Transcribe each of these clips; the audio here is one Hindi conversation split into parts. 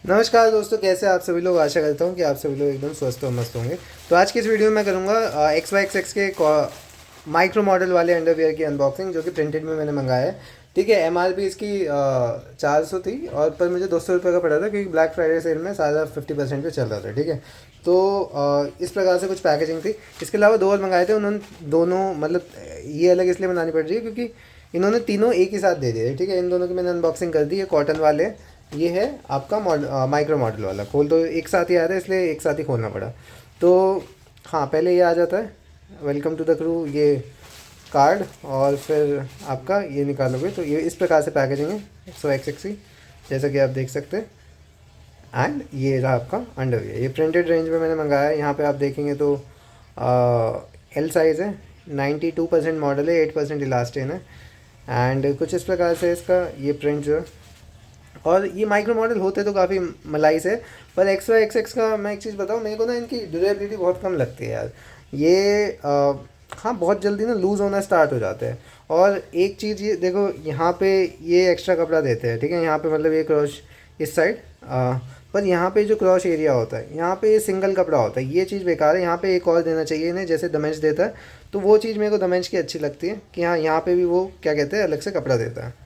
नमस्कार दोस्तों, कैसे आप सभी लोग। आशा करता हूँ कि आप सभी लोग एकदम स्वस्थ और मस्त होंगे। तो आज की इस वीडियो में मैं करूँगा एक्स वाई एक्स एक्स के माइक्रो मॉडल वाले अंडरवियर की अनबॉक्सिंग, जो कि प्रिंटेड में मैंने मंगाया है। ठीक है, एम आर पी इसकी 400 थी और पर मुझे 200 रुपये का पड़ा था, क्योंकि ब्लैक फ्राइडे सेल में सारा 50% पे चल रहा था। ठीक है, तो इस प्रकार से कुछ पैकेजिंग थी। इसके अलावा दो और मंगाए थे, उन्होंने दोनों मतलब ये अलग इसलिए बनानी पड़ रही है क्योंकि इन्होंने तीनों एक ही साथ दे दिए। ठीक है, इन दोनों की मैंने अनबॉक्सिंग कर दी है। कॉटन वाले, ये है आपका माइक्रो मॉडल वाला। खोल तो एक साथ ही आ रहा है, इसलिए एक साथ ही खोलना पड़ा। तो हाँ, पहले ये आ जाता है वेलकम टू द क्रू, ये कार्ड, और फिर आपका ये निकालोगे तो ये इस प्रकार से पैकेजिंग है एक्स वाई एक्स एक्स की, जैसा कि आप देख सकते हैं। एंड ये रहा आपका अंडरवियर, ये प्रिंटेड रेंज में मैंने मंगाया है। यहाँ पे आप देखेंगे तो एल साइज़ है, 92% मॉडल है, 8% इलास्टिन है। एंड कुछ इस प्रकार से इसका ये प्रिंट जो है। और ये माइक्रो मॉडल होते तो काफ़ी मलाई से, पर एक्स वाई एक्स एक्स का मैं एक चीज़ बताऊँ, मेरे को ना इनकी ड्यूरेबिलिटी बहुत कम लगती है यार। ये हाँ, बहुत जल्दी ना लूज़ होना स्टार्ट हो जाते हैं। और एक चीज़ ये देखो, यहाँ पे ये एक्स्ट्रा कपड़ा देते हैं। ठीक है, यहाँ पे मतलब ये क्रॉस इस साइड, पर यहाँ पे जो क्रॉस एरिया होता है, यहाँ पे ये सिंगल कपड़ा होता है। ये चीज़ बेकार है, यहाँ पे एक और देना चाहिए इन्हें, जैसे दमेज देता है। तो वो चीज़ मेरे को दमेज की अच्छी लगती है कि हाँ, यहाँ पे भी वो क्या कहते हैं, अलग से कपड़ा देता है।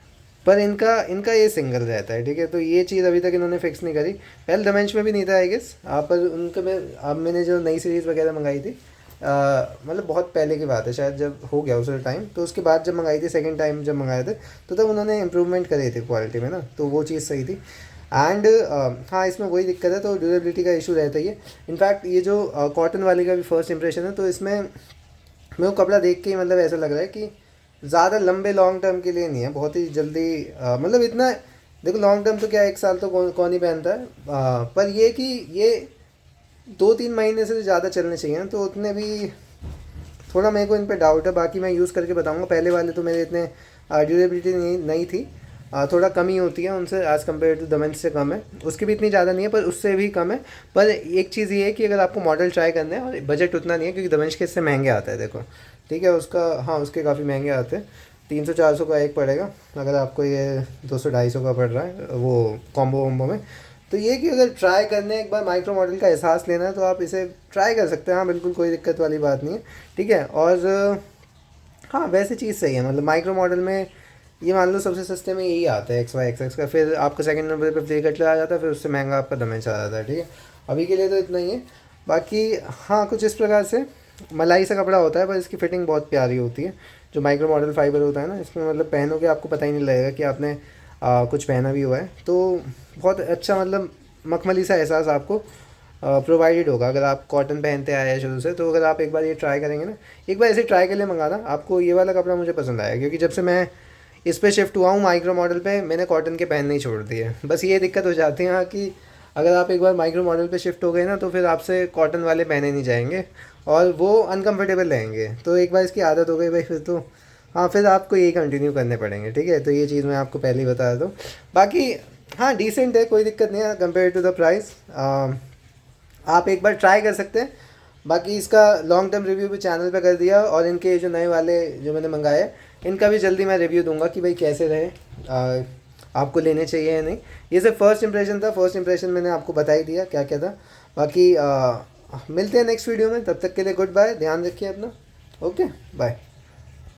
पर इनका इनका ये सिंगल रहता है। ठीक है, तो ये चीज़ अभी तक इन्होंने फिक्स नहीं करी। पहले दमेंश में भी नहीं था आई गेस, पर उनका मैं अब मैंने जो नई सीरीज़ वगैरह मंगाई थी, मतलब बहुत पहले की बात है, शायद जब हो गया उस टाइम, तो उसके बाद जब मंगाई थी, सेकंड टाइम जब मंगाए थे, तो तब उन्होंने इम्प्रूवमेंट करे थे क्वालिटी में ना, तो वो चीज़ सही थी। एंड हाँ, इसमें वही दिक्कत है, तो ड्यूरेबिलिटी का इशू रहता ही है। इनफैक्ट ये जो कॉटन वाले का भी फर्स्ट इंप्रेशन है, तो इसमें मेरे को कपड़ा देख के ही मतलब ऐसा लग रहा है कि ज़्यादा लंबे लॉन्ग टर्म के लिए नहीं है, बहुत ही जल्दी मतलब इतना। देखो, लॉन्ग टर्म तो क्या, एक साल तो कौन ही पहनता है, पर ये कि ये 2-3 महीने से ज़्यादा चलने चाहिए ना, तो उतने भी थोड़ा मेरे को इन पे डाउट है। बाकी मैं यूज़ करके बताऊंगा। पहले वाले तो मेरे इतने ड्यूरेबिलिटी नहीं थी, थोड़ा कम ही होती है उनसे, एज़ कम्पेयर टू दमेंस से कम है। उसकी भी इतनी ज़्यादा नहीं है, पर उससे भी कम है। पर एक चीज़ ये है कि अगर आपको मॉडल ट्राई करना है, और बजट उतना नहीं है क्योंकि दमेंस के इससे महंगे आता है, देखो। ठीक है, उसका हाँ, उसके काफ़ी महंगे आते हैं। 300-400 का एक पड़ेगा, अगर आपको ये 200-250 का पड़ रहा है वो कॉम्बो वॉम्बो में। तो ये कि अगर ट्राई करने एक बार माइक्रो मॉडल का एहसास लेना है, तो आप इसे ट्राई कर सकते हैं। हाँ, बिल्कुल कोई दिक्कत वाली बात नहीं है। ठीक है, और हाँ, वैसे चीज़ सही है, मतलब माइक्रो मॉडल में ये मान लो सबसे सस्ते में यही आता है एक्स वाई एक्स एक्स का। फिर आपका सेकंड नंबर पे फ्ली कटलर आ जाता है, फिर उससे महंगा आपका दमेज आ जाता है। ठीक है, अभी के लिए तो इतना ही है। बाकी हाँ, कुछ इस प्रकार से मलाई सा कपड़ा होता है, पर इसकी फिटिंग बहुत प्यारी होती है। जो माइक्रो मॉडल फाइबर होता है ना, इसमें मतलब पहनोगे आपको पता ही नहीं लगेगा कि आपने कुछ पहना भी हुआ है। तो बहुत अच्छा, मतलब मखमली सा एहसास आपको प्रोवाइडेड होगा अगर आप कॉटन पहनते आए हैं शुरू से। तो अगर आप एक बार ये ट्राई करेंगे ना, एक बार ऐसे ट्राई के लिए मंगाना, आपको ये वाला कपड़ा मुझे पसंद आया, क्योंकि जब से मैं इस पे शिफ्ट हुआ हूँ माइक्रो मॉडल पे, मैंने कॉटन के पहनने ही छोड़ दिए। बस ये दिक्कत हो जाती है हाँ, कि अगर आप एक बार माइक्रो मॉडल पे शिफ्ट हो गए ना, तो फिर आपसे कॉटन वाले पहने नहीं जाएंगे, और वो अनकम्फर्टेबल रहेंगे। तो एक बार इसकी आदत हो गई भाई, फिर तो हाँ, फिर आपको यही कंटिन्यू करने पड़ेंगे। ठीक है, तो ये चीज़ मैं आपको पहले ही बता दूँ। बाकी हाँ, डिसेंट है, कोई दिक्कत नहीं है कंपेयर टू द प्राइस। आप एक बार ट्राई कर सकते हैं। बाकी इसका लॉन्ग टर्म रिव्यू भी चैनल पे कर दिया, और इनके जो नए वाले जो मैंने मंगाए हैं, इनका भी जल्दी मैं रिव्यू दूंगा कि भाई कैसे रहे, आपको लेने चाहिए या नहीं। ये सिर्फ फर्स्ट इंप्रेशन था, फर्स्ट इंप्रेशन मैंने आपको बता ही दिया क्या क्या था। बाकी मिलते हैं नेक्स्ट वीडियो में, तब तक के लिए गुड बाय, ध्यान रखिए अपना। Okay, bye.